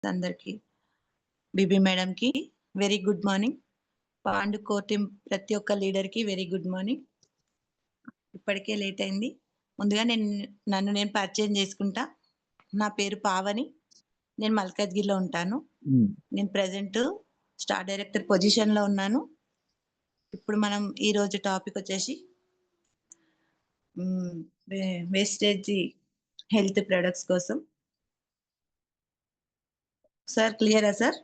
అందరికి బీబీ మేడంకి very good morning. Pandu team ప్రతి ఒక్క లీడర్కి వెరీ గుడ్ మార్నింగ్. ఇప్పటికే లేట్ అయింది. ముందుగా నన్ను నేను పరిచయం చేసుకుంటా. నా పేరు పావని. నేను మల్కాజ్గిరిలో ఉంటాను. నేను ప్రెజెంట్ స్టార్ డైరెక్టర్ పొజిషన్లో ఉన్నాను. ఇప్పుడు మనం ఈరోజు టాపిక్ వచ్చేసి వేస్టేజ్ హెల్త్ ప్రొడక్ట్స్ కోసం. సార్ క్లియరా సార్?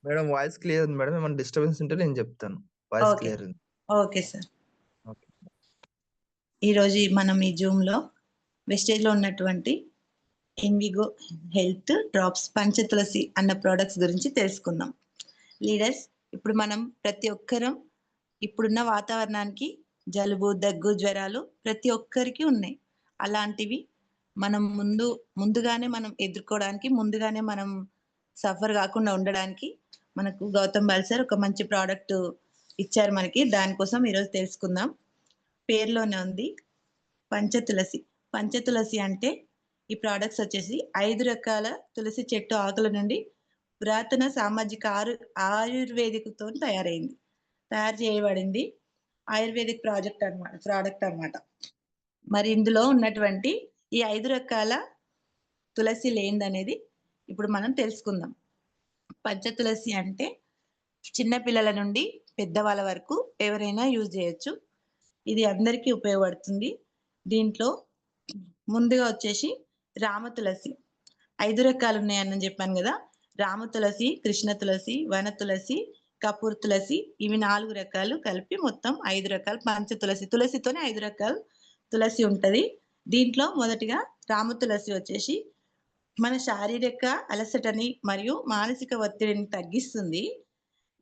మేడం వాయిస్ క్లియర్ ఉంది మేడం. ఏమైనా డిస్టర్బెన్స్ ఉంటే నేను చెప్తాను. వాయిస్ క్లియర్ ఉంది. Okay sir. ఈరోజు మనం ఈ జూమ్లో వెస్టేజ్లో ఉన్నటువంటి ఇన్విగో హెల్త్ డ్రాప్స్ పంచతులసి అన్న ప్రోడక్ట్స్ గురించి తెలుసుకుందాం. లీడర్స్, ఇప్పుడు మనం ప్రతి ఒక్కరం ఇప్పుడున్న వాతావరణానికి జలుబు, దగ్గు, జ్వరాలు ప్రతి ఒక్కరికి ఉన్నాయి. అలాంటివి మనం ముందుగానే మనం ఎదుర్కోవడానికి, ముందుగానే మనం సఫర్ కాకుండా ఉండడానికి మనకు గౌతమ్ బాల్ సార్ ఒక మంచి ప్రోడక్ట్ ఇచ్చారు మనకి. దానికోసం ఈరోజు తెలుసుకుందాం. పేరులోనే ఉంది పంచతులసి. పంచతులసి అంటే ఈ ప్రోడక్ట్స్ వచ్చేసి 5 రకాల తులసి చెట్టు ఆకుల నుండి పురాతన సామాజిక ఆయుర్వేదికతో తయారు చేయబడింది. ఆయుర్వేదిక్ ప్రోడక్ట్ అన్నమాట. మరి ఇందులో ఉన్నటువంటి ఈ 5 రకాల తులసి లేనిదనేది ఇప్పుడు మనం తెలుసుకుందాం. పంచతులసి అంటే చిన్న పిల్లల నుండి పెద్దవాళ్ళ వరకు ఎవరైనా యూజ్ చేయొచ్చు. ఇది అందరికీ ఉపయోగపడుతుంది. దీంట్లో ముందుగా వచ్చేసి రామ తులసి 5 రకాలు ఉన్నాయని చెప్పాను కదా. రామ తులసి, కృష్ణ తులసి, వన తులసి, కపూర్ తులసి, ఇవి 4 రకాలు కలిపి మొత్తం 5 రకాలు పంచ తులసి. తులసితోనే 5 రకాలు తులసి ఉంటది. దీంట్లో మొదటిగా రామ తులసి వచ్చేసి మన శారీరక అలసటని మరియు మానసిక ఒత్తిడిని తగ్గిస్తుంది.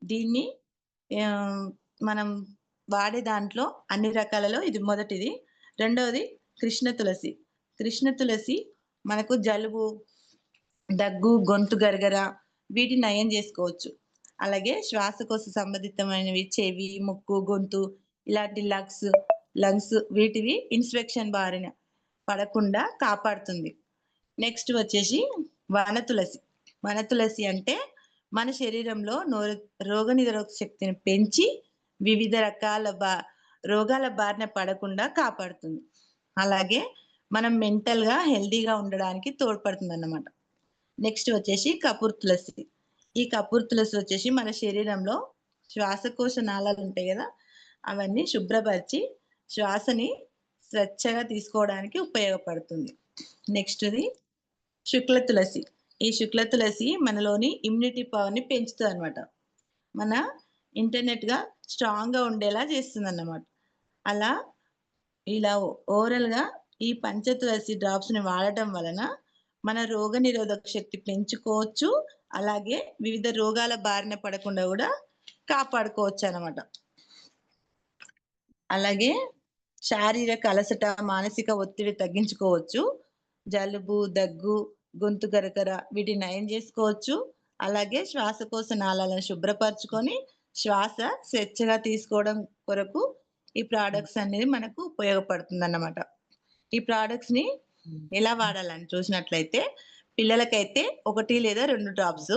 దీన్ని మనం వాడే దాంట్లో అన్ని రకాలలో ఇది మొదటిది. రెండవది కృష్ణ తులసి. కృష్ణ తులసి మనకు జలుబు, దగ్గు, గొంతు గరగర వీటిని నయం చేసుకోవచ్చు. అలాగే శ్వాసకోశ సంబంధితమైనవి చెవి, ముక్కు, గొంతు ఇలాంటి లంగ్స్ వీటివి ఇన్ఫెక్షన్ బారిన పడకుండా కాపాడుతుంది. నెక్స్ట్ వచ్చేసి వన తులసి. వన తులసి అంటే మన శరీరంలో రోగనిరోధక శక్తిని పెంచి వివిధ రకాల రోగాల బారిన పడకుండా కాపాడుతుంది. అలాగే మనం మెంటల్గా హెల్దీగా ఉండడానికి తోడ్పడుతుంది అన్నమాట. నెక్స్ట్ వచ్చేసి కపూర్ తులసి. ఈ కపూర్ తులసి వచ్చేసి మన శరీరంలో శ్వాసకోశ నాళాలు ఉంటాయి కదా, అవన్నీ శుభ్రపరిచి శ్వాసని స్వచ్ఛగా తీసుకోవడానికి ఉపయోగపడుతుంది. నెక్స్ట్ది శుక్ల తులసి. ఈ శుక్ల తులసి మనలోని ఇమ్యూనిటీ పవర్ని పెంచుతుంది అనమాట. మన ఇంటర్నెట్గా స్ట్రాంగ్గా ఉండేలా చేస్తుంది అన్నమాట. ఇలా ఓవరాల్గా ఈ పంచతులసి డ్రాప్స్ని వాడటం వలన మన రోగ నిరోధక శక్తి పెంచుకోవచ్చు. అలాగే వివిధ రోగాల బారిన పడకుండా కూడా కాపాడుకోవచ్చు అన్నమాట. అలాగే శారీరక అలసట, మానసిక ఒత్తిడి తగ్గించుకోవచ్చు. జలుబు, దగ్గు, గొంతు గరగర వీటిని నయం చేసుకోవచ్చు. అలాగే శ్వాసకోశ నాళాలను శుభ్రపరచుకొని శ్వాస స్వేచ్ఛగా తీసుకోవడం కొరకు ఈ ప్రోడక్ట్స్ అనేది మనకు ఉపయోగపడుతుంది అన్నమాట. ఈ ప్రోడక్ట్స్ ని ఎలా వాడాలని చూసినట్లయితే పిల్లలకైతే 1 లేదా 2 డ్రాప్స్,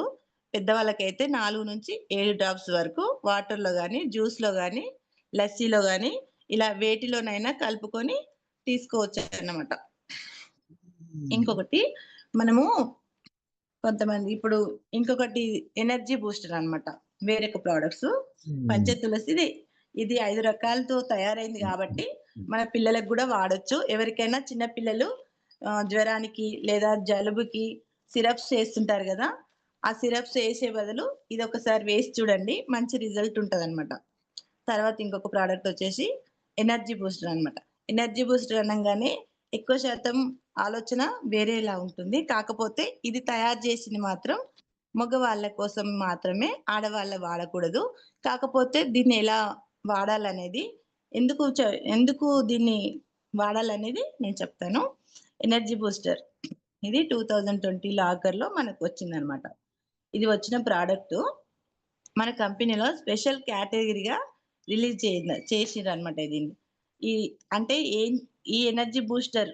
పెద్దవాళ్ళకైతే 4 నుంచి 7 డ్రాప్స్ వరకు వాటర్లో కానీ, జ్యూస్లో కానీ, లస్సీలో కానీ ఇలా వేటిలోనైనా కలుపుకొని తీసుకోవచ్చు అన్నమాట. ఇంకొకటి మనము కొంతమంది ఇప్పుడు ఇంకొకటి ఎనర్జీ బూస్టర్ అన్నమాట. వేరొక ప్రోడక్ట్స్ పంచతులసి ఇది 5 రకాలతో తయారైంది కాబట్టి మన పిల్లలకు కూడా వాడొచ్చు. ఎవరికైనా చిన్న పిల్లలు జ్వరానికి లేదా జలుబుకి సిరప్స్ చేస్తుంటారు కదా, ఆ సిరప్స్ వేసే బదులు ఇది ఒకసారి వేసి చూడండి, మంచి రిజల్ట్ ఉంటుంది అనమాట. తర్వాత ఇంకొక ప్రోడక్ట్ వచ్చేసి ఎనర్జీ బూస్టర్ అనమాట. ఎనర్జీ బూస్టర్ అనగానే ఎక్కువ శాతం ఆలోచన వేరేలా ఉంటుంది. కాకపోతే ఇది తయారు చేసింది మాత్రం మగవాళ్ళ కోసం మాత్రమే, ఆడవాళ్ళ వాడకూడదు. కాకపోతే దీన్ని ఎలా వాడాలనేది, ఎందుకు దీన్ని వాడాలనేది నేను చెప్తాను. ఎనర్జీ బూస్టర్ ఇది 2020 ఆఖర్లో మనకు వచ్చిందనమాట. ఇది వచ్చిన ప్రోడక్ట్ మన కంపెనీలో స్పెషల్ కేటగిరీగా రిలీజ్ చేసిర్రు అనమాట. దీన్ని ఈ ఎనర్జీ బూస్టర్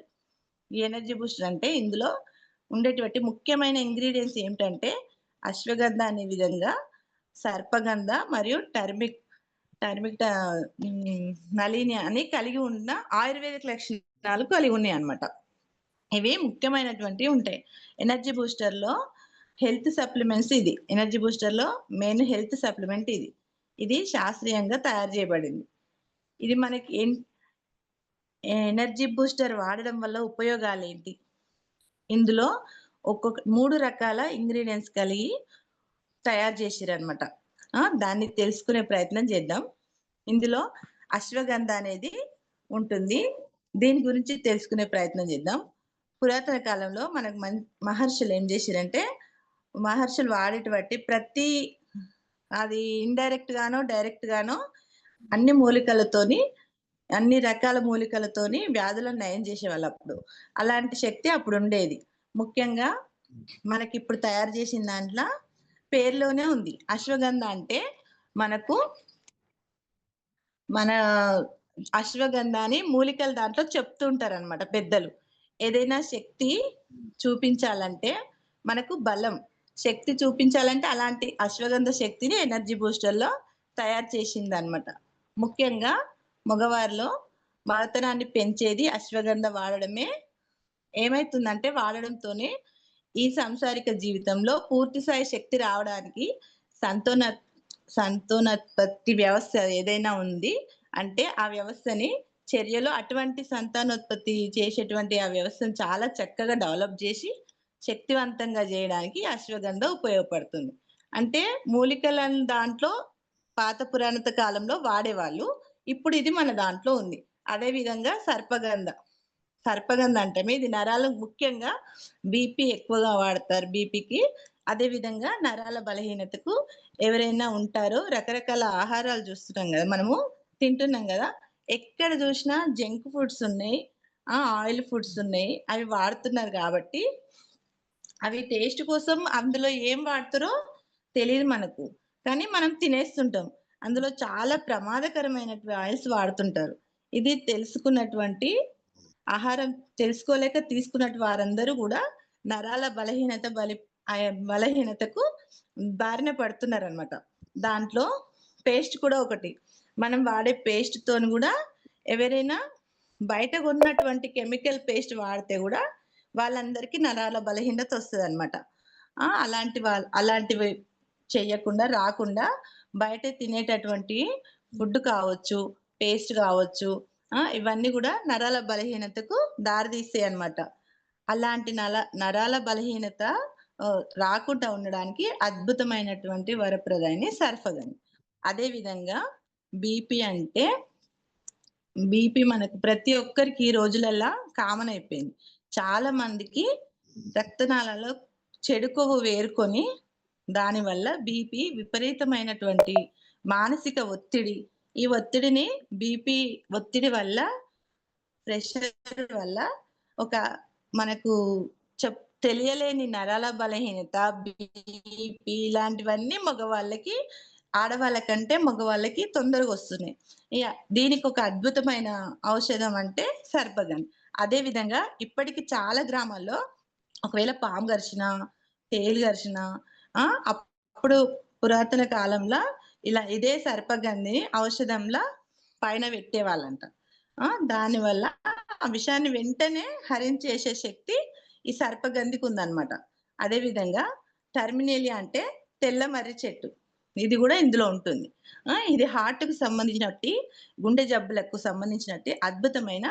అంటే ఇందులో ఉండేటువంటి ముఖ్యమైన ఇంగ్రీడియెంట్స్ ఏమిటంటే అశ్వగంధ అనే విధంగా సర్పగంధ మరియు టర్మిక్ నళిని అని కలిగి ఉన్న ఆయుర్వేదిక్ లక్షణాలు కలిగి ఉన్నాయి అన్నమాట. ఇవి ముఖ్యమైనటువంటివి ఉంటాయి. ఎనర్జీ బూస్టర్ లో హెల్త్ సప్లిమెంట్స్ ఇది. ఎనర్జీ బూస్టర్ లో మెయిన్ హెల్త్ సప్లిమెంట్ ఇది. ఇది శాస్త్రీయంగా తయారు చేయబడింది. ఇది మనకి ఎనర్జీ బూస్టర్ వాడడం వల్ల ఉపయోగాలు ఏంటి? ఇందులో 3 రకాల ఇంగ్రీడియెంట్స్ కలిగి తయారు చేసిరన్నమాట. దాన్ని తెలుసుకునే ప్రయత్నం చేద్దాం. ఇందులో అశ్వగంధ అనేది ఉంటుంది. దీని గురించి తెలుసుకునే ప్రయత్నం చేద్దాం. పురాతన కాలంలో మనకు మహర్షులు ఏం చేసిరంటే, మహర్షులు వాడేటువంటి ప్రతి అది ఇండైరెక్ట్ గానో డైరెక్ట్ గానో అన్ని రకాల మూలికలతోని వ్యాధులను నయం చేసేవాళ్ళు అప్పుడు. అలాంటి శక్తి అప్పుడు ఉండేది. ముఖ్యంగా మనకిప్పుడు తయారు చేసిన దాంట్లో పేరులోనే ఉంది. అశ్వగంధ అంటే మన అశ్వగంధ అని మూలికలు దాంట్లో చెప్తుంటారన్నమాట పెద్దలు. ఏదైనా శక్తి చూపించాలంటే మనకు బలం, శక్తి చూపించాలంటే అలాంటి అశ్వగంధ శక్తిని ఎనర్జీ బూస్టర్‌లో తయారు చేసిందన్నమాట. ముఖ్యంగా మగవారిలో మగతనాన్ని పెంచేది అశ్వగంధ వాడడమే. ఏమైతుందంటే వాడడంతోనే ఈ సంసారిక జీవితంలో పూర్తి స్థాయి శక్తి రావడానికి సంతానోత్పత్తి వ్యవస్థ ఏదైనా ఉంది అంటే ఆ వ్యవస్థని చర్యలో అటువంటి సంతానోత్పత్తి చేసేటువంటి ఆ వ్యవస్థను చాలా చక్కగా డెవలప్ చేసి శక్తివంతంగా చేయడానికి అశ్వగంధ ఉపయోగపడుతుంది. అంటే మూలికలను దాంట్లో పాత పురాణత కాలంలో వాడేవాళ్ళు. ఇప్పుడు ఇది మన దాంట్లో ఉంది. అదే విధంగా సర్పగంధ అంటమే ఇది నరాలు ముఖ్యంగా బీపీ ఎక్కువగా వాడతారు బీపీకి. అదే విధంగా నరాల బలహీనతకు ఎవరైనా ఉంటారో రకరకాల ఆహారాలు చూస్తున్నాం కదా, మనము తింటున్నాం కదా, ఎక్కడ చూసినా జంక్ ఫుడ్స్ ఉన్నాయి, ఆయిల్ ఫుడ్స్ ఉన్నాయి. అవి వాడుతున్నారు కాబట్టి అవి టేస్ట్ కోసం అందులో ఏం వాడతారో తెలియదు మనకు. కానీ మనం తినేస్తుంటాం. అందులో చాలా ప్రమాదకరమైనటువంటి ఆయిల్స్ వాడుతుంటారు. ఇది తెలుసుకోలేక తీసుకున్నట్టు వారందరూ కూడా నరాల బలహీనతకు బారిన పడుతున్నారన్నమాట. దాంట్లో పేస్ట్ కూడా ఒకటి. మనం వాడే పేస్ట్ తోని కూడా ఎవరైనా బయట కొన్నటువంటి కెమికల్ పేస్ట్ వాడితే కూడా వాళ్ళందరికీ నరాల బలహీనత వస్తదన్నమాట. అలాంటివి రాకుండా బయట తినేటటువంటి ఫుడ్ కావచ్చు, పేస్ట్ కావచ్చు, ఇవన్నీ కూడా నరాల బలహీనతకు దారితీస్తాయన్నమాట. అలాంటి నరాల బలహీనత రాకుండా ఉండడానికి అద్భుతమైనటువంటి వరప్రదాయిని సర్పగంధ. అదే విధంగా బీపీ మనకు ప్రతి ఒక్కరికి ఈ రోజులల్లా కామన్ అయిపోయింది. చాలా మందికి రక్తనాళాల్లో చెడు కొవ్వు వేరుకొని దానివల్ల బీపీ విపరీతమైనటువంటి మానసిక ఒత్తిడి, ఈ ఒత్తిడిని బీపీ ఒత్తిడి వల్ల, ప్రెషర్ వల్ల మనకు తెలియలేని నరాల బలహీనత, బీపీ ఇలాంటివన్నీ ఆడవాళ్ళ కంటే మగవాళ్ళకి తొందరగా వస్తున్నాయి. దీనికి ఒక అద్భుతమైన ఔషధం అంటే సర్పగంధ. అదే విధంగా ఇప్పటికి చాలా గ్రామాల్లో ఒకవేళ పాము గర్షణ, తేలు గర్షణ అప్పుడు పురాతన కాలంలో ఇదే సర్పగంధిని ఔషధంలా పైన పెట్టేవాళ్ళంట. దానివల్ల ఆ విషయాన్ని వెంటనే హరించేసే శక్తి ఈ సర్పగంధికి ఉందన్నమాట. అదే విధంగా టర్మినేలియా అంటే తెల్ల మర్రి చెట్టు, ఇది కూడా ఇందులో ఉంటుంది. ఇది హార్ట్‌కు సంబంధించినట్టి, గుండె జబ్బులకు సంబంధించినట్టి అద్భుతమైన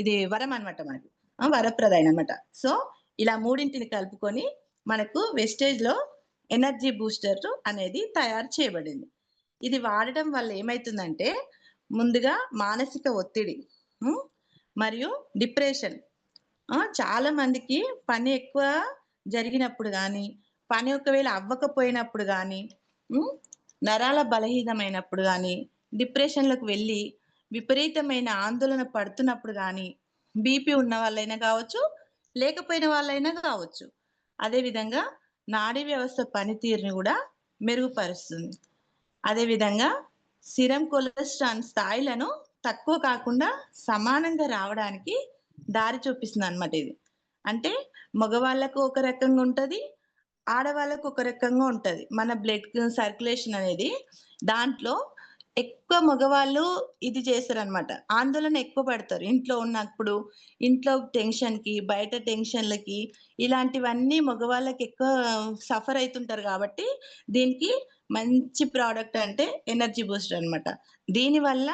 ఇది వరం అన్నమాట మనకు. వరప్రదాయం అన్నమాట. సో ఇలా మూడింటిని కలుపుకొని మనకు వెస్టేజ్‌లో ఎనర్జీ బూస్టర్ అనేది తయారు చేయబడింది. ఇది వాడడం వల్ల ఏమైతుందంటే ముందుగా మానసిక ఒత్తిడి మరియు డిప్రెషన్, చాలా మందికి పని ఎక్కువ జరిగినప్పుడు గానీ, పని ఒకవేళ అవ్వకపోయినప్పుడు గానీ, నరాల బలహీనమైనప్పుడు గానీ, డిప్రెషన్‌లోకి వెళ్ళి విపరీతమైన ఆందోళన పడుతున్నప్పుడు గానీ, బీపీ ఉన్న వాళ్ళైనా కావచ్చు, లేకపోయిన వాళ్ళైనా కావచ్చు. అదే విధంగా నాడీ వ్యవస్థ పనితీరుని కూడా మెరుగుపరుస్తుంది. అదే విధంగా సిరం కొలెస్ట్రాల్ స్థాయిలను తక్కువ కాకుండా సమానంగా రావడానికి దారి చూపిస్తుందన్నమాట ఇది. అంటే మగవాళ్ళకు ఒక రకంగా ఉంటది. ఆడవాళ్ళకు ఒక రకంగా ఉంటది. మన బ్లడ్ సర్క్యులేషన్ అనేది. దాంట్లో ఎక్కువ మగవాళ్ళు ఇది చేస్తారనమాట. ఆందోళన ఎక్కువ పడతారు. ఇంట్లో ఉన్నప్పుడు, ఇంట్లో టెన్షన్‌కి, బయట టెన్షన్‌లకి ఇలాంటివన్నీ మగవాళ్ళకి ఎక్కువ సఫర్ అయితుంటారు కాబట్టి, దీనికి మంచి ప్రొడక్ట్ అంటే ఎనర్జీ బూస్టర్ అనమాట. దీనివల్ల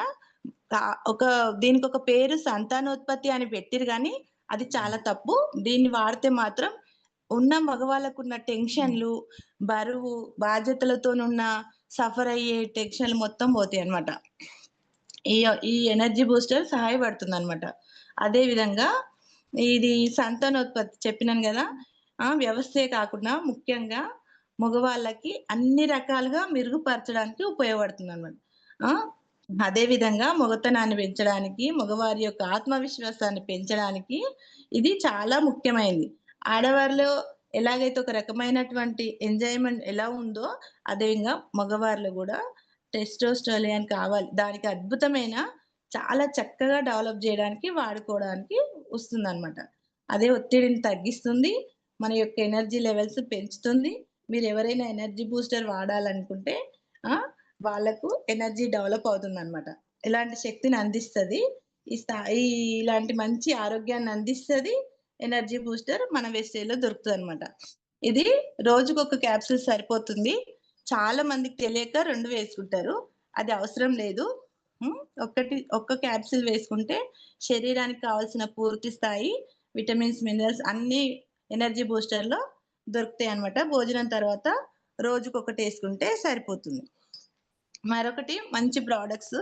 ఒక దీనికొక పేరు సంతానోత్పత్తి అని పెట్టిర్రు గానీ, అది చాలా తప్పు. దీన్ని వాడితే మాత్రం ఉన్న మగవాళ్ళకున్న టెన్షన్‌లు, బరువు, బాధ్యతలతోనున్న సఫర్ అయ్యే టెన్షన్‌లు మొత్తం పోతాయన్నమాట. ఈ ఈ ఎనర్జీ బూస్టర్ సహాయపడుతుందన్నమాట. అదే విధంగా ఇది సంతానోత్పత్తి చెప్పినాను గదా! వ్యవస్థే కాకుండా ముఖ్యంగా మగవాళ్ళకి అన్ని రకాలుగా మెరుగుపరచడానికి ఉపయోగపడుతుందన్నమాట. ఆ! అదే విధంగా మొగతనాన్ని పెంచడానికి, మగవారి యొక్క ఆత్మవిశ్వాసాన్ని పెంచడానికి ఇది చాలా ముఖ్యమైనది. ఆడవారిలో ఎలాగైతే ఒక రకమైనటువంటి ఎంజాయ్‌మెంట్ ఎలా ఉందో, అదే విధంగా మగవారిలో గూడా టెస్టోస్టెరోన్ కావాలి. దానికి అద్భుతమైన చాలా చక్కగా డెవలప్ జేయడానికి, వాడుకోవడానికి వస్తుందనమాట. అదే ఒత్తిడిని తగ్గిస్తుంది. మన యొక్క ఎనర్జీ లెవెల్స్ పెంచుతుంది. మీరెవరైనా ఎనర్జీ బూస్టర్ వాడాలనుకుంటే ఆ! వాళ్ళకు ఎనర్జీ డెవలప్ అవుతుందనమాట. ఇలాంటి శక్తిని అందిస్తది. ఈ ఇలాంటి మంచి ఆరోగ్యాన్ని అందిస్తది. ఎనర్జీ బూస్టర్ మన వెస్టేజ్‌లో దొరుకుతదనమాట. ఇది రోజుకొక క్యాప్సూల్ సరిపోతుంది. చాలా మందికి తెలియక 2 వేసుకుంటారు. అది అవసరం లేదు. హ్మ్. ఒక్క క్యాప్సూల్ వేసుకుంటే శరీరానికి కావాల్సిన పూర్తి స్థాయి విటమిన్స్, మినరల్స్ అన్నీ ఎనర్జీ బూస్టర్‌లో దొరుకుతాయన్నమాట. భోజనం తర్వాత రోజుకొకటేసుకుంటే సరిపోతుంది. మరొకటి మంచి ప్రొడక్ట్స్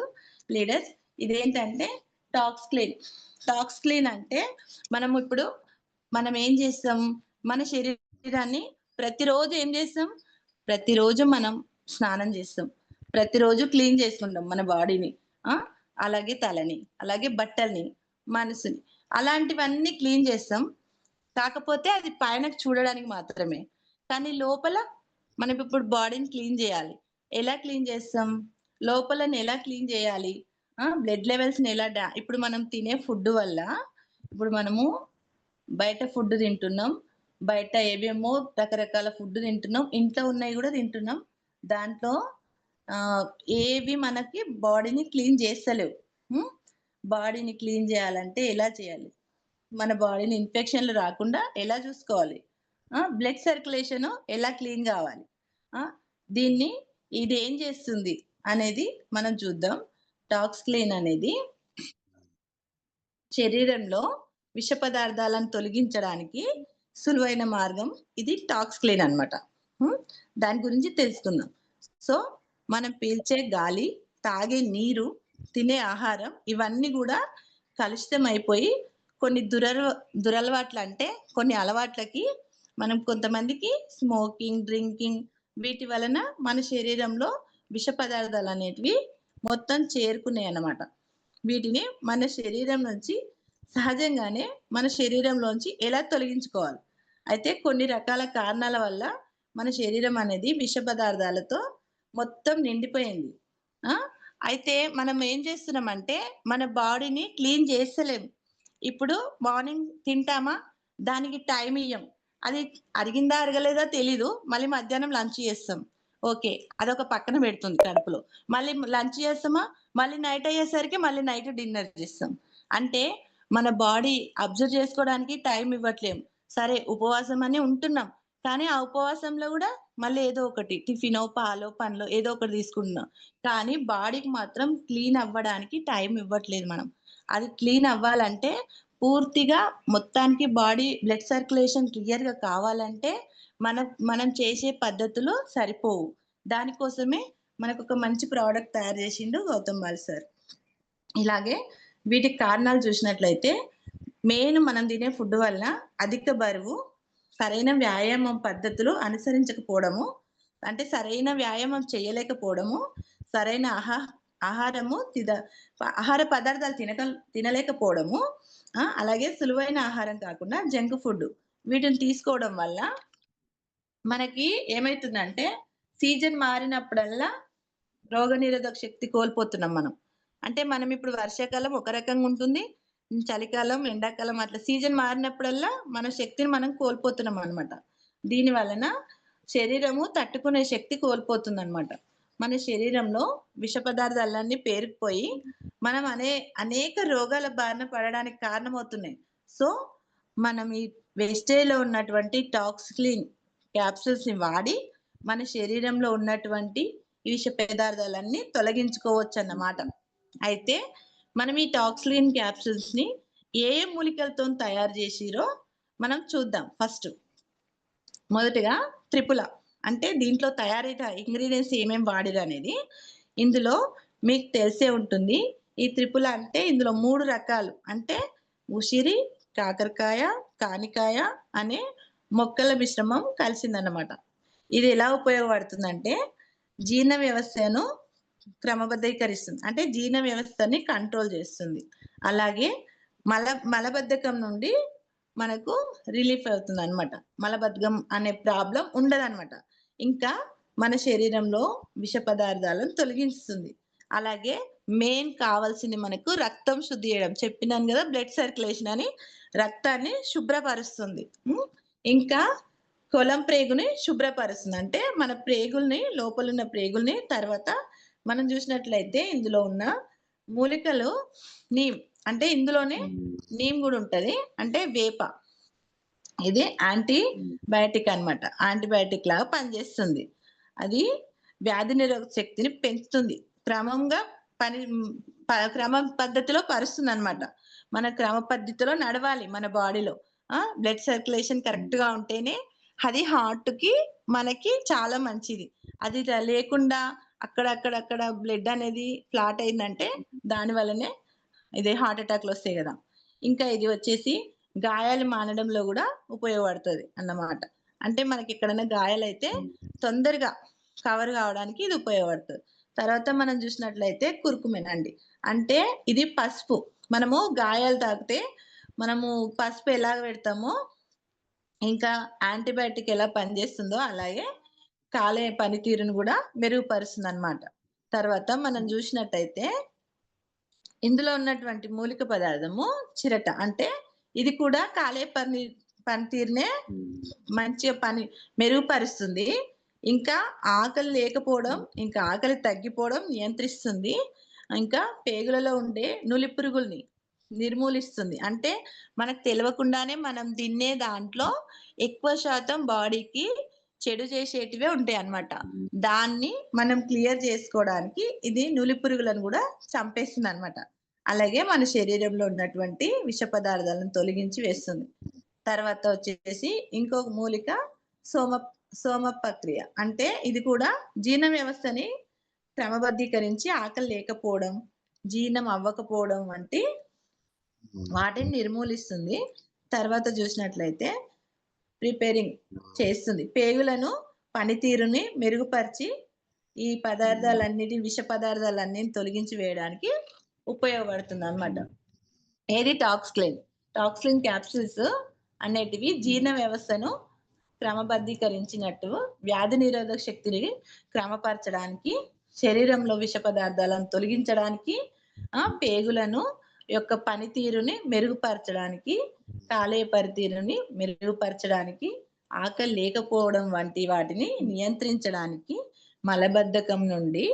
లీడర్స్ ఇదేంటంటే టాక్స్ క్లీన్. టాక్స్ క్లీన్ అంటే మనం ఏం చేస్తాం? మన శరీరాన్ని ప్రతిరోజు ఏం చేస్తాం? ప్రతిరోజు మనం స్నానం చేస్తాం. ప్రతిరోజు క్లీన్ చేసుకుంటాం మన బాడీని. ఆ! అలాగే తలని, అలాగే బట్టల్ని, మనసుని అలాంటివన్నీ క్లీన్ చేస్తాం. కాకపోతే అది పైనకి చూడడానికి మాత్రమే. కానీ లోపల మనమిప్పుడు బాడీని క్లీన్ జేయాలి. ఎలా క్లీన్ చేస్తాం? లోపలని ఎలా క్లీన్ జేయాలి? బ్లడ్ లెవెల్స్‌ని ఎలా ఇప్పుడు మనం తినే ఫుడ్ వల్ల ఇప్పుడు మనము బయట ఫుడ్ తింటున్నాం. బయట ఏవేమో రకరకాల ఫుడ్ తింటున్నాం. ఇంట్లో ఉన్నయి గూడా తింటున్నాం. దాంట్లో ఆహ్, ఏవి మనకి బాడీని క్లీన్ చేస్తలేవు. హ్మ్. బాడీని క్లీన్ జేయాలంటే ఎలా చేయాలి? మన బాడీని ఇన్ఫెక్షన్‌లు రాకుండా ఎలా చూసుకోవాలి? బ్లడ్ సర్క్యులేషను ఎలా క్లీన్ గావాలి? ఆ! దీన్ని ఇదేం చేస్తుంది అనేది మనం చూద్దాం. టాక్స్ క్లీన్ అనేది శరీరంలో విష పదార్థాలను తొలగించడానికి సులువైన మార్గం ఇది టాక్స్ క్లీన్ అన్నమాట. హ్మ్. దాని గురించి తెలుసుకుందాం. సో, మనం పీల్చే గాలి, తాగే నీరు, తినే ఆహారం ఇవన్నీ గూడా కలుషితమైపోయి కొన్ని దురలవాట్లంటే కొన్ని అలవాట్లకి మనం కొంతమందికి స్మోకింగ్, డ్రింకింగ్ వీటి వలన మన శరీరంలో విష పదార్థాలనేటివి మొత్తం చేరుకున్నాయన్నమాట. వీటిని మన శరీరం నుంచి సహజంగానే మన శరీరంలోంచి ఎలా తొలగించుకోవాలి? అయితే కొన్ని రకాల కారణాల వల్ల మన శరీరం అనేది విష పదార్థాలతో మొత్తం నిండిపోయింది. ఆ! అయితే మనం ఏం చేస్తున్నామంటే మన బాడీని క్లీన్ చేస్తలేం. ఇప్పుడు మార్నింగ్ తింటామా? దానికి టైమ్ ఇయ్యం. అది అరిగిందా? అరగలేదా? తెలీదు. మళ్ళీ మధ్యాహ్నం లంచ్ చేస్తాం. ఓకే. అదొక పక్కన పెడుతుంది కడుపులో. మళ్ళీ లంచ్ చేస్తామా? మళ్ళీ నైట్ అయ్యేసరికి మళ్ళీ నైట్ డిన్నర్ చేస్తాం. అంటే మన బాడీ అబ్జర్వ్ చేసుకోవడానికి టైం ఇవ్వట్లేం. సరే ఉపవాసం అని ఉంటున్నాం. కానీ ఆ ఉపవాసంలో గూడా మళ్ళీ ఏదో ఒకటి టిఫినో, పాలో, పండ్లో ఏదో ఒకటి తీసుకుంటున్నాం. కానీ బాడీకి మాత్రం క్లీన్ అవ్వడానికి టైం ఇవ్వట్లేదు మనం. అది క్లీన్ అవ్వాలంటే పూర్తిగా మొత్తానికి బాడీ బ్లడ్ సర్క్యులేషన్ క్లియర్‌గా కావాలంటే మనం చేసే పద్ధతులు సరిపోవు. దానికోసమే మనకొక మంచి ప్రొడక్ట్ తయారు చేసిండు గౌతమ్ వాల్ సార్. ఇలాగే వీటికి కారణాలు చూసినట్లయితే మనం తినే ఫుడ్ వల్ల అధిక బరువు, సరైన వ్యాయామం పద్ధతులు అనుసరించకపోవడము, అంటే సరైన వ్యాయామం చేయలేకపోవడము, సరైన ఆహారము ఆహార పదార్థాలు తినలేకపోవడము, అలాగే సులువైన ఆహారం కాకుండా జంక్ ఫుడ్ వీటిని తీసుకోవడం వల్ల మనకి ఏమైతుందంటే సీజన్ మారినప్పుడల్లా రోగనిరోధక శక్తి కోల్పోతున్నాం మనం. అంటే మనం ఇప్పుడు వర్షాకాలం ఒక రకంగా ఉంటుంది. చలికాలం, ఎండాకాలం అట్లా సీజన్ మారినప్పుడల్లా మన శక్తిని మనం కోల్పోతున్నామనమాట. దీని వలన శరీరము తట్టుకునే శక్తి కోల్పోతుందనమాట. మన శరీరంలో విష పదార్థాలన్నీ పేరుకుపోయి, మనం అనేక రోగాల బారిన పడడానికి కారణమవుతున్నాయి. సో, మనం ఈ వేస్టేజ్‌లో ఉన్నటువంటి టాక్సిక్లిన్ క్యాప్సూల్స్‌ని వాడి, మన శరీరంలో ఉన్నటువంటి ఈ విష పదార్థాలన్నీ తొలగించుకోవచ్చన్నమాట. అయితే మనం ఈ టాక్సిలిన్ క్యాప్సూల్స్‌ని ఏ మూలికలతోని తయారు జేసిర్రో మనం చూద్దాం ఫస్ట్. మొదటిగా త్రిపుల. అంటే దీంట్లో తయారైన ఇంగ్రీడియెంట్స్ ఏమేం వాడిరనేది. ఇందులో మీకు తెలిసే ఉంటుంది. ఈ త్రిపుల అంటే ఇందులో 3 రకాలు. అంటే ఉసిరి, కాకరకాయ, కానికాయ అనే మొక్కల మిశ్రమం కలిసిందన్నమాట. ఇది ఎలా ఉపయోగపడుతుందంటే జీర్ణ వ్యవస్థను క్రమబద్ధీకరిస్తుంది. అంటే జీర్ణ వ్యవస్థని కంట్రోల్ చేస్తుంది. అలాగే మలబద్ధకం నుండి మనకు రిలీఫ్ అవుతుందన్నమాట. మలబద్ధకం అనే ప్రాబ్లమ్ ఉండదన్నమాట. ఇంకా మన శరీరంలో విష పదార్థాలను తొలగిస్తుంది. అలాగే మెయిన్ కావాల్సింది మనకు రక్తం శుద్ధి చేయడం. చెప్పినాను గదా! బ్లడ్ సర్క్యులేషన్ అని రక్తాన్ని శుభ్రపరుస్తుంది. ఇంకా కొలం ప్రేగుని శుభ్రపరుస్తుంది. అంటే మన ప్రేగుల్ని లోపలున్న ప్రేగుల్ని తర్వాత మనం చూసినట్లయితే ఇందులో ఉన్న మూలికలు నీమ్ అంటే ఇందులోనే నీమ్ గూడా ఉంటది. అంటే వేప. ఇది యాంటీబయాటిక్ అన్నమాట. యాంటీబయాటిక్ లాగా పనిచేస్తుంది. అది వ్యాధి నిరోధక శక్తిని పెంచుతుంది. క్రమంగా పని క్రమ పద్ధతిలో పరుస్తుందన్నమాట. మన క్రమ పద్ధతిలో నడవాలి మన బాడీలో. బ్లడ్ సర్క్యులేషన్ కరెక్ట్‌గా ఉంటేనే అది హార్ట్‌కి మనకి చాలా మంచిది. అది లేకుండా అక్కడక్కడ బ్లడ్ అనేది క్లాట్ అయిందంటే దాని వల్లనే ఇదే హార్ట్ అటాక్‌లొస్తాయి గదా! ఇంకా ఇది వచ్చేసి గాయాలు మానడంలో గూడా ఉపయోగపడతది అన్నమాట. అంటే మనకెక్కడైనా గాయాలైతే తొందరగా కవర్ కావడానికి ఇది ఉపయోగపడతది. తర్వాత మనం చూసినట్లయితే కుర్కుమిన్ అండి. అంటే ఇది పసుపు. మనము గాయాలు తాకితే మనము పసుపు ఎలా పెడతామో ఇంకా యాంటీబయాటిక్ ఎలా పనిచేస్తుందో అలాగే కాలేయ పనితీరును గూడా మెరుగుపరుస్తుందన్నమాట. తర్వాత మనం జూసినట్టయితే ఇందులో ఉన్నటువంటి మూలిక పదార్థము చిరట. అంటే ఇది కూడా కాలేయ పనితీరునే మంచిగా మెరుగుపరుస్తుంది. ఇంకా ఆకలి లేకపోవడం, ఇంకా ఆకలి తగ్గిపోవడం నియంత్రిస్తుంది. ఇంకా పేగులలో ఉండే నులిపురుగుల్ని నిర్మూలిస్తుంది. అంటే మనకు తెలవకుండానే మనం తినే దాంట్లో ఎక్కువ శాతం బాడీకి చెడు చేసేటివే ఉంటాయన్నమాట. దాన్ని మనం క్లియర్ చేసుకోవడానికి ఇది నులిపురుగులను గూడా చంపేస్తుందన్నమాట. అలాగే మన శరీరంలో ఉన్నటువంటి విష పదార్థాలను తొలగించి వేస్తుంది. తర్వాత వచ్చేసి ఇంకొక మూలిక సోమ సోమపక్రియ. అంటే ఇది కూడా జీర్ణ వ్యవస్థని క్రమబద్ధీకరించి ఆకలి లేకపోవడం, జీర్ణం అవ్వకపోవడం వంటి వాటిని నిర్మూలిస్తుంది. తర్వాత చూసినట్లయితే ప్రిపేరింగ్ చేస్తుంది. పేగులను పనితీరుని మెరుగుపరిచి ఈ విష పదార్థాలన్నిటిని తొలగించి వేయడానికి ఉపయోగపడుతుందన్నమాట. ఏది టాక్సిలిన్ క్యాప్సూల్స్ అనేటివి జీర్ణ వ్యవస్థను క్రమబద్ధీకరించినట్టు వ్యాధి నిరోధక శక్తిని క్రమపరచడానికి, శరీరంలో విష పదార్థాలను తొలగించడానికి, పేగులను యొక్క పనితీరుని మెరుగుపరచడానికి, కాలేయ పనితీరుని మెరుగుపరచడానికి, ఆకలి లేకపోవడం వంటి వాటిని నియంత్రించడానికి, మలబద్ధకం నుండి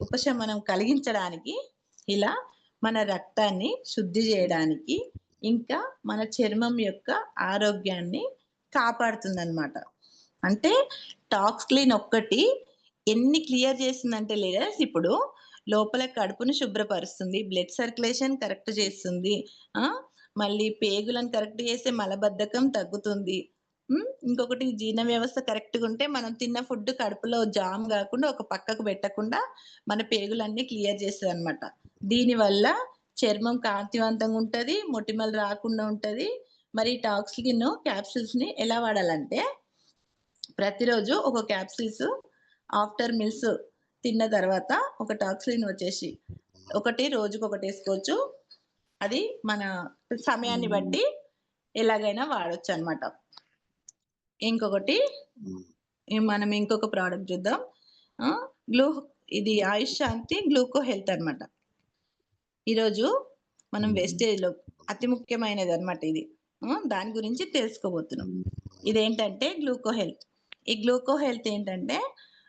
ఉపశమనం కలిగించడానికి, ఇలా మన రక్తాన్ని శుద్ధి చేయడానికి, ఇంకా మన చర్మం యొక్క ఆరోగ్యాన్ని కాపాడుతుందన్నమాట. అంటే టాక్సిలిన్ ఒక్కటి ఎన్ని క్లియర్ చేసిందంటే లీడర్స్ ఇప్పుడు లోపల కడుపును శుభ్రపరుస్తుంది. బ్లడ్ సర్క్యులేషన్ కరెక్ట్ చేస్తుంది. మళ్ళీ పేగులను కరెక్ట్ చేస్తే మలబద్ధకం తగ్గుతుంది. ఇంకొకటి జీర్ణ వ్యవస్థ కరెక్ట్‌గా ఉంటే మనం తిన్న ఫుడ్ కడుపులో జామ్ గాకుండా ఒక పక్కకు పెట్టకుండా మన పేగులన్నీ క్లియర్ చేస్తదన్నమాట. దీనివల్ల చర్మం కాంతివంతంగా ఉంటది. మొటిమలు రాకుండా ఉంటది. మరి టాక్సిలిన్ క్యాప్సూల్స్‌ని ఎలా వాడాలంటే ప్రతిరోజు ఒక క్యాప్సూల్స్ ఆఫ్టర్ మీల్స్ తిన్న తర్వాత ఒక టాక్సిలిన్ వచ్చేసి ఒకటి రోజుకొకటేసుకోవచ్చు. అది మన సమయాన్ని బట్టి ఎలాగైనా వాడొచ్చన్నమాట. ఇంకొకటి మనం ఇంకొక ప్రొడక్ట్ చూద్దాం. ఇది ఆయుష్ శాంతి గ్లూకో హెల్త్ అన్నమాట. ఈరోజు మనం వేస్టేజ్‌లో అతి ముఖ్యమైనదన్నమాట ఇది. దాని గురించి తెలుసుకోబోతున్నాం. ఇదేంటంటే గ్లూకో హెల్త్. ఈ గ్లూకో హెల్త్ ఏంటంటే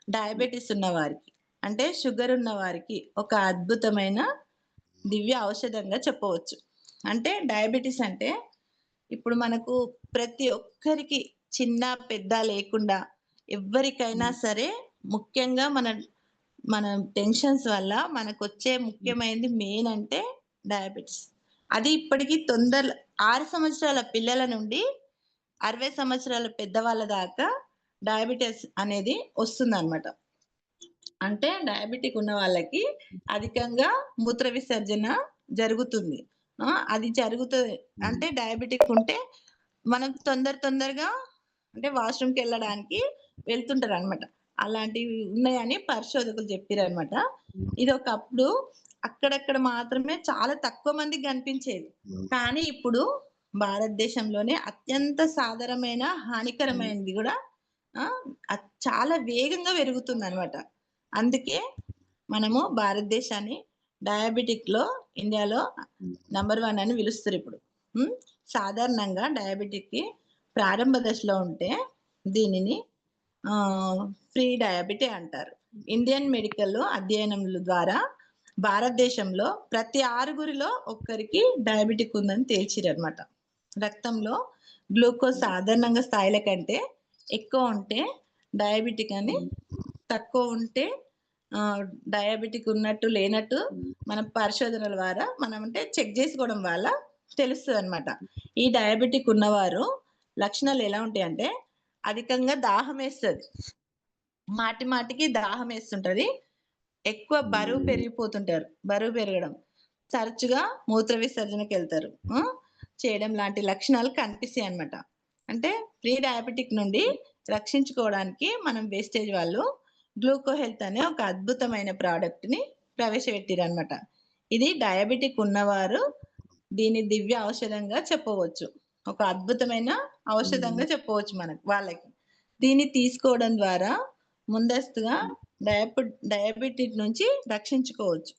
డయాబెటిస్ ఉన్నవారికి, అంటే షుగర్ ఉన్నవారికి ఒక అద్భుతమైన దివ్య ఔషధంగా చెప్పవచ్చు. అంటే డయాబెటిస్ అంటే ఇప్పుడు మనకు ప్రతి ఒక్కరికి చిన్న, పెద్ద లేకుండా ఎవ్వరికైనా సరే ముఖ్యంగా మన టెన్షన్స్ వల్ల మనకొచ్చే ముఖ్యమైనది మెయిన్ అంటే డయాబెటిస్. అది ఇప్పటికి 6 సంవత్సరాల పిల్లల నుండి 60 సంవత్సరాల పెద్దవాళ్ళ దాకా డయాబెటిస్ అనేది వస్తుందన్నమాట. అంటే డయాబెటిక్ ఉన్న వాళ్ళకి అధికంగా మూత్ర విసర్జన జరుగుతుంది. అది జరుగుతది. అంటే డయాబెటిక్ ఉంటే మనం తొందరగా అంటే వాష్‌రూమ్‌కెళ్ళడానికి వెళ్తుంటారనమాట. అలాంటివి ఉన్నాయని పరిశోధకులు చెప్పిరనమాట. ఇదొకప్పుడు అక్కడక్కడ మాత్రమే చాలా తక్కువ మందికి కనిపించేది. కానీ ఇప్పుడు భారతదేశంలోనే అత్యంత సాధారణమైన, హానికరమైనది గూడా చాలా వేగంగా పెరుగుతుందనమాట. అందుకే మనము భారతదేశాన్ని డయాబెటిక్‌లో ఇండియాలో నంబర్ 1 అని పిలుస్తురిప్పుడు. సాధారణంగా డయాబెటిక్‌కి ప్రారంభ దశలో ఉంటే దీనిని ప్రీ డయాబెటీ అంటారు. ఇండియన్ మెడికల్ అధ్యయనముల ద్వారా భారతదేశంలో ప్రతి 6గురిలో ఒక్కరికి డయాబెటిక్ ఉందని తేల్చిరనమాట. రక్తంలో గ్లూకోజ్ సాధారణంగా స్థాయిల కంటే ఎక్కువ ఉంటే డయాబెటిక్ అని, తక్కువ ఉంటే డయాబెటిక్ ఉన్నట్టు, లేనట్టు మన పరిశోధనల ద్వారా మనం అంటే చెక్ చేసుకోవడం వల్ల తెలుస్తదనమాట. ఈ డయాబెటిక్ ఉన్నవారు లక్షణాలు ఎలా ఉంటాయంటే అధికంగా దాహమేస్తది. మాటికి దాహమేస్తుంటది. ఎక్కువ బరువు పెరిగిపోతుంటారు. బరువు పెరగడం. తరచుగా మూత్ర విసర్జనకెళ్తారు. చేయడం లాంటి లక్షణాలు కనిపిస్తాయన్నమాట. అంటే ప్రీ డయాబెటిక్ నుండి రక్షించుకోవడానికి మనం వేస్టేజ్ వాళ్ళు గ్లూకో హెల్త్ అనే ఒక అద్భుతమైన ప్రొడక్ట్‌ని ప్రవేశపెట్టిరన్నమాట. ఇది డయాబెటిక్ ఉన్నవారు దీన్ని దివ్య ఔషధంగా చెప్పవచ్చు. ఒక అద్భుతమైన ఔషధంగా చెప్పవచ్చు వాళ్ళకి. దీన్ని తీసుకోవడం ద్వారా ముందస్తుగా డయాబెటిక్ నుంచి రక్షించుకోవచ్చు.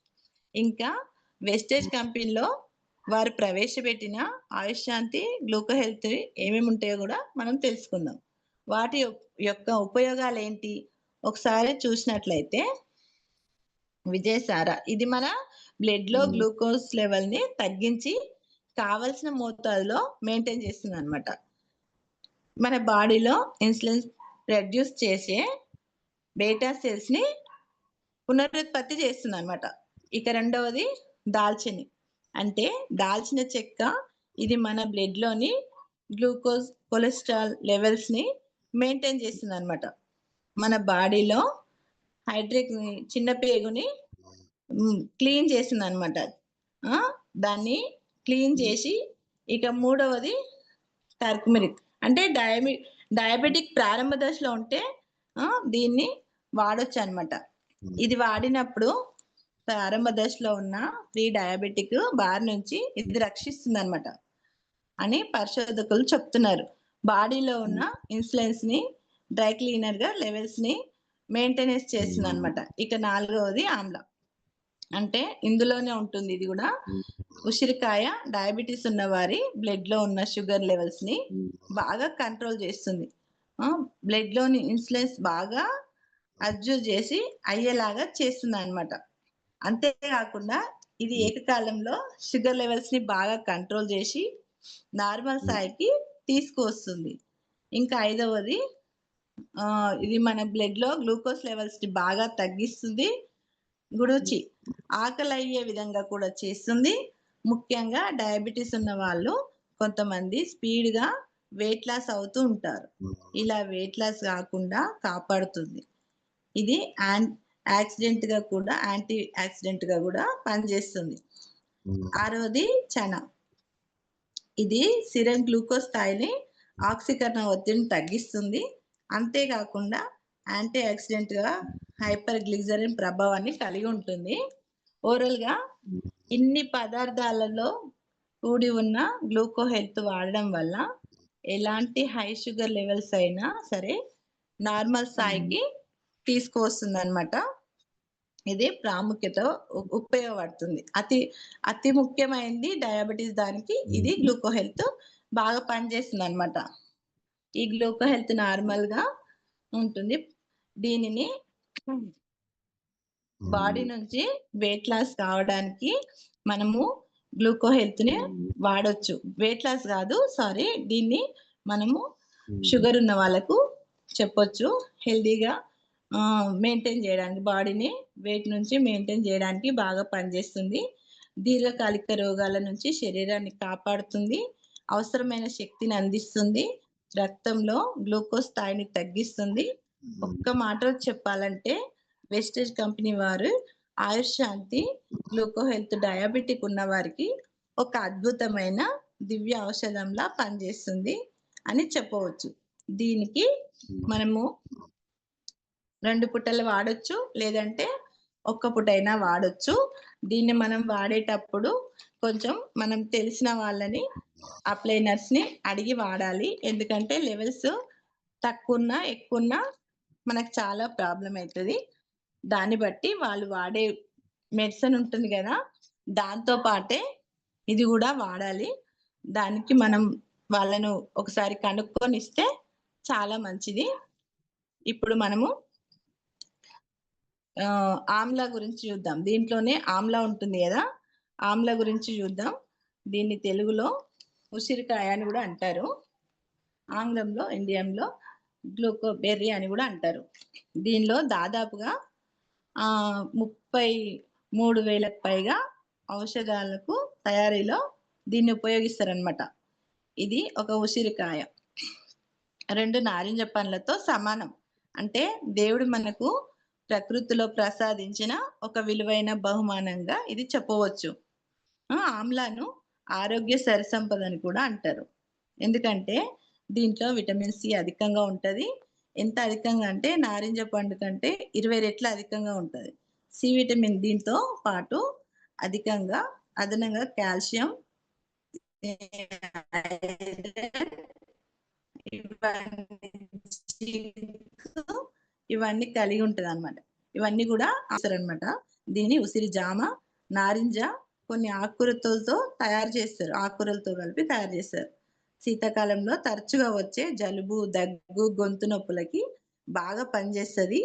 ఇంకా వెస్టేజ్ కంపెనీలో వారు ప్రవేశపెట్టిన ఆయుష్ శాంతి, గ్లూకో హెల్త్ ఏమేమి ఉంటాయో కూడా మనం తెలుసుకుందాం. వాటి యొక్క ఉపయోగాలేంటి? ఒకసారి చూసినట్లయితే విజయసార ఇది మన బ్లడ్‌లో గ్లూకోజ్ లెవెల్‌ని తగ్గించి కావాల్సిన మోతాదులో మెయింటైన్ చేస్తుందన్నమాట. మన బాడీలో ఇన్సులిన్ ప్రొడ్యూస్ చేసే బీటా సెల్స్‌ని పునరుత్పత్తి చేస్తుందన్నమాట. ఇక రెండవది దాల్చిని. అంటే దాల్చిన చెక్క ఇది మన బ్లడ్‌లోని గ్లూకోజ్, కొలెస్ట్రాల్ లెవెల్స్‌ని మెయింటైన్ చేస్తుందన్నమాట. మన బాడీలో చిన్న పేగుని క్లీన్ చేస్తుందన్నమాట. దాన్ని క్లీన్ చేసి ఇక మూడవది టర్మరిక్. అంటే డయాబెటిక్ ప్రారంభ దశలో ఉంటే దీన్ని వాడొచ్చన్నమాట. ఇది వాడినప్పుడు ప్రారంభ దశలో ఉన్న ప్రీ డయాబెటిక్ బారి నుంచి ఇది రక్షిస్తుందన్నమాట అని పరిశోధకులు చెప్తున్నారు. బాడీలో ఉన్న ఇన్సులిన్స్‌ని డ్రై క్లీనర్‌గా లెవెల్స్‌ని మెయింటెనెన్స్ చేస్తుందన్నమాట. ఇక నాలుగవది ఆమ్ల. అంటే ఇందులోనే ఉంటుంది ఇది గూడా. ఉసిరికాయ డయాబెటిస్ ఉన్నవారి బ్లడ్‌లో ఉన్న షుగర్ లెవెల్స్‌ని బాగా కంట్రోల్ చేస్తుంది. బ్లడ్‌లోని ఇన్సులిన్స్ బాగా అడ్జస్ట్ చేసి అయ్యేలాగా చేస్తుందన్నమాట. అంతేకాకుండా ఇది ఏకకాలంలో షుగర్ లెవెల్స్‌ని బాగా కంట్రోల్ చేసి నార్మల్ స్థాయికి తీసుకువస్తుంది. ఇంకా ఐదవది ఇది మన బ్లడ్‌లో గ్లూకోజ్ లెవెల్స్‌ని బాగా తగ్గిస్తుంది. గుడూచి ఆకలయ్యే విధంగా కూడా చేస్తుంది. ముఖ్యంగా డయాబెటిస్ ఉన్న వాళ్ళు కొంతమంది స్పీడ్‌గా వెయిట్ లాస్ అవుతూ ఉంటారు. ఇలా వెయిట్ లాస్ కాకుండా కాపాడుతుంది. ఇది యాంటీ యాక్సిడెంట్‌గా కూడా పనిచేస్తుంది. ఆరవది చనా. ఇది సిరం గ్లూకోజ్ స్థాయిని ఆక్సీకరణ ఒత్తిడిని తగ్గిస్తుంది. అంతేకాకుండా యాంటీ ఆక్సిడెంట్‌గా హైపర్ గ్లిజరిన్ ప్రభావాన్ని కలిగి ఉంటుంది. ఓరల్‌గా ఇన్ని పదార్థాలలో కూడి ఉన్న గ్లూకో హెల్త్ వాడడం వల్ల ఎలాంటి హై షుగర్ లెవెల్స్ అయినా సరే నార్మల్ స్థాయికి తీసుకువస్తుందన్నమాట. ఇది ప్రాముఖ్యత ఉపయోగపడుతుంది. అతి ముఖ్యమైనది డయాబెటిస్ దానికి ఇది గ్లూకో హెల్త్ బాగా పనిచేస్తుందనమాట. ఈ గ్లూకో హెల్త్ నార్మల్‌గా ఉంటుంది. దీనిని బాడీ నుంచి వెయిట్ లాస్ కావడానికి మనము గ్లూకో హెల్త్‌ని వాడొచ్చు. వెయిట్ లాస్ కాదు సారీ దీన్ని మనము షుగర్ ఉన్న వాళ్ళకు చెప్పొచ్చు. హెల్తీగా మెయింటైన్ చేయడానికి బాడీని వెయిట్ నుంచి మెయింటైన్ చేయడానికి బాగా పనిచేస్తుంది. దీర్ఘకాలిక రోగాల నుంచి శరీరాన్ని కాపాడుతుంది. అవసరమైన శక్తిని అందిస్తుంది. రక్తంలో గ్లూకోజ్ స్థాయిని తగ్గిస్తుంది. ఒక్క మాటలో చెప్పాలంటే వెస్టేజ్ కంపెనీ వారు ఆయుష్ శాంతి గ్లూకో హెల్త్ డయాబెటిక్ ఉన్న వారికి ఒక అద్భుతమైన దివ్య ఔషధంలా పనిచేస్తుంది అని చెప్పవచ్చు. దీనికి మనము 2 పూటలు వాడొచ్చు. లేదంటే ఒక్క పూటైనా వాడొచ్చు. దీన్ని మనం వాడేటప్పుడు కొంచెం మనం తెలిసిన వాళ్ళని అప్లైనర్స్‌ని అడిగి వాడాలి. ఎందుకంటే లెవెల్స్ తక్కువున్నా, ఎక్కువున్నా మనకు చాలా ప్రాబ్లమ్ అయితది. దాన్ని బట్టి వాళ్ళు వాడే మెడిసిన్ ఉంటుంది గదా! దాంతో పాటే ఇది గూడా వాడాలి. దానికి మనం వాళ్ళను ఒకసారి కనుక్కొనిస్తే చాలా మంచిది. ఇప్పుడు మనము ఆమ్లా గురించి చూద్దాం. దీంట్లోనే ఆమ్లా ఉంటుంది గదా! ఆమ్లా గురించి చూద్దాం. దీన్ని తెలుగులో ఉసిరికాయ అని గూడా అంటారు. ఆంగ్లంలో, ఇండియంలో గ్లూకోబెర్రీ అని గూడా అంటారు. దీనిలో దాదాపుగా 33,000కు పైగా ఔషధాలకు తయారీలో దీన్ని ఉపయోగిస్తారనమాట. ఇది ఒక ఉసిరికాయ. 2 నారింజ పండ్లతో సమానం. అంటే దేవుడు మనకు ప్రకృతిలో ప్రసాదించిన ఒక విలువైన బహుమానంగా ఇది చెప్పవచ్చు. ఆమ్లాను ఆరోగ్య సరిసంపద అని కూడా అంటారు. ఎందుకంటే దీంట్లో విటమిన్ సి అధికంగా ఉంటది. ఎంత అధికంగా అంటే నారింజ పండు కంటే 20 రెట్ల అధికంగా ఉంటది. సి విటమిన్ దీంతో పాటు అధికంగా అదనంగా కాల్షియం, ఐరన్ ఇవన్నీ కలిగి ఉంటదనమాట. ఇవన్నీ గూడా అవసరమనమాట. దీన్ని ఉసిరి జామ, నారింజ కొన్ని ఆకుకూరలతో తయారు చేస్తారు. ఆకుకూరలతో కలిపి తయారు చేస్తారు. శీతాకాలంలో తరచుగా వచ్చే జలుబు, దగ్గు, గొంతు నొప్పులకి బాగా పనిచేస్తది.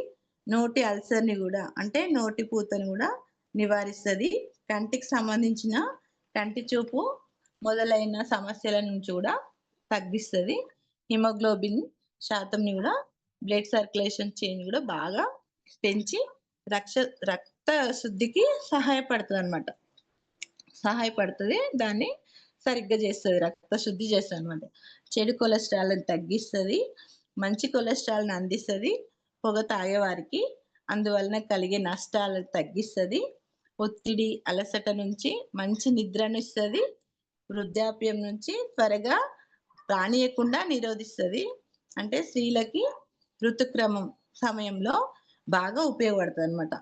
నోటి అల్సర్‌ని గూడా అంటే నోటి పూతను గూడా నివారిస్తది. కంటికి సంబంధించిన కంటి చూపు మొదలైన సమస్యల నుంచి గూడా తగ్గిస్తది. హిమోగ్లోబిన్ శాతంని గూడా బ్లడ్ సర్క్యులేషన్ చైన్ గూడా బాగా పెంచి రక్త శుద్ధికి సహాయపడతదనమాట. సహాయపడతది. దాన్ని సరిగ్గా చేస్తది. రక్త శుద్ధి చేస్తదనమాట. చెడు కొలెస్ట్రాల్‌ని తగ్గిస్తది. మంచి కొలెస్ట్రాల్‌ని అందిస్తది. పొగ తాగేవారికి అందువలన కలిగే నష్టాలను తగ్గిస్తది. ఒత్తిడి, అలసట నుంచి మంచి నిద్రనిస్తది. వృద్ధాప్యం నుంచి త్వరగా రానీయకుండా నిరోధిస్తది. అంటే స్త్రీలకి ఋతుక్రమం సమయంలో బాగా ఉపయోగపడతదనమాట.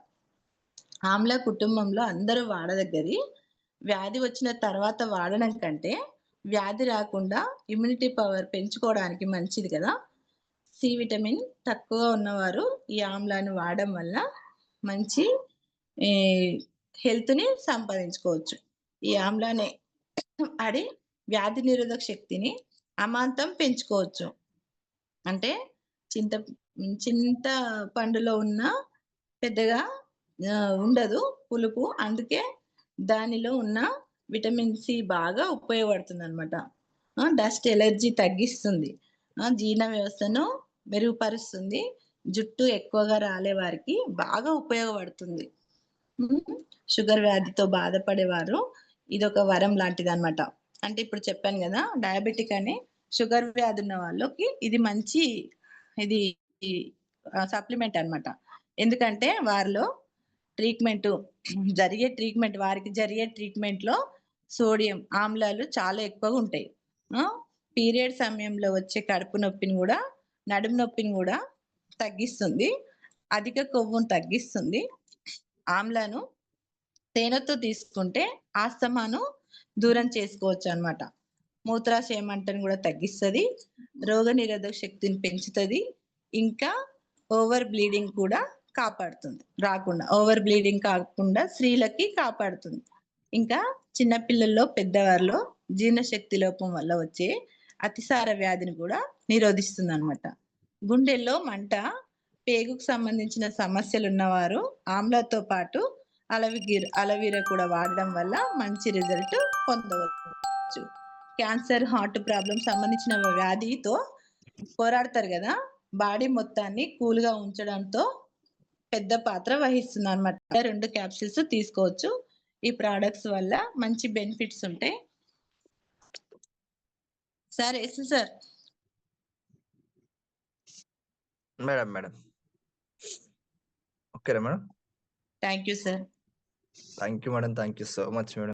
ఆమ్ల కుటుంబంలో అందరూ వాడదగ్గది. వ్యాధి వచ్చిన తర్వాత వాడడం కంటే, వ్యాధి రాకుండా ఇమ్యూనిటీ పవర్ పెంచుకోవడానికి మంచిది కదా! సి విటమిన్ తక్కువగా ఉన్నవారు ఈ ఆమ్లాన్ని వాడడం వల్ల మంచి ఈ హెల్త్‌ని సంపాదించుకోవచ్చు. ఈ ఆమ్లాన్ని వాడి వ్యాధి నిరోధక శక్తిని అమాంతం పెంచుకోవచ్చు. అంటే చింత చింత పండులో ఉన్న పెద్దగా ఉండదు పులుపు. అందుకే దానిలో ఉన్న విటమిన్ సి బాగా ఉపయోగపడుతుందనమాట. డస్ట్ ఎలర్జీ తగ్గిస్తుంది. జీర్ణ వ్యవస్థను మెరుగుపరుస్తుంది. జుట్టు ఎక్కువగా రాలే వారికి బాగా ఉపయోగపడుతుంది. షుగర్ వ్యాధితో బాధపడేవారు ఇదొక వరం లాంటిదనమాట. అంటే ఇప్పుడు చెప్పాను గదా! డయాబెటిక్ అని షుగర్ వ్యాధి ఉన్న వాళ్ళకి ఇది మంచి ఇది సప్లిమెంట్ అన్నమాట. ఎందుకంటే వారిలో వారికి జరిగే ట్రీట్మెంట్‌లో సోడియం ఆమ్లాలు చాలా ఎక్కువగా ఉంటాయి. ఆ! పీరియడ్ సమయంలో వచ్చే కడుపు నొప్పిని గూడా, నడుము నొప్పిని గూడా తగ్గిస్తుంది. అధిక కొవ్వును తగ్గిస్తుంది. ఆమ్లాను తేనెతో తీసుకుంటే ఆస్తమాను దూరం చేసుకోవచ్చనమాట. మూత్రాశయ మంటను గూడా తగ్గిస్తది. రోగనిరోధక శక్తిని పెంచుతది. ఇంకా ఓవర్ బ్లీడింగ్ కూడా కాపాడుతుంది. రాకుండా ఓవర్ బ్లీడింగ్ కాకుండా స్త్రీలకి కాపాడుతుంది. ఇంకా చిన్న పిల్లల్లో, పెద్దవారిలో జీర్ణశక్తి లోపం వల్ల వచ్చే అతిసార వ్యాధిని కూడా నిరోధిస్తుందన్నమాట. గుండెల్లో మంట, పేగుకు సంబంధించిన సమస్యలు ఉన్నవారు ఆమ్లాతో పాటు అలవీరా కూడా వాడడం వల్ల మంచి రిజల్ట్ పొందవచ్చు. క్యాన్సర్, హార్ట్ ప్రాబ్లం సంబంధించిన వ్యాధితో పోరాడతారు కదా, బాడీ మొత్తాన్ని కూల్గా ఉంచడంతో పెద్ద పాత్ర వహిస్తుంది అనమాట. 2 క్యాప్సూల్స్ తీసుకోవచ్చు. ఈ ప్రొడక్ట్స్ వల్ల మంచి బెనిఫిట్స్ ఉంటాయి. Sir yes sir. మేడం ఓకేనా madam? Thank you sir. Thank you madam. Thank you so much madam.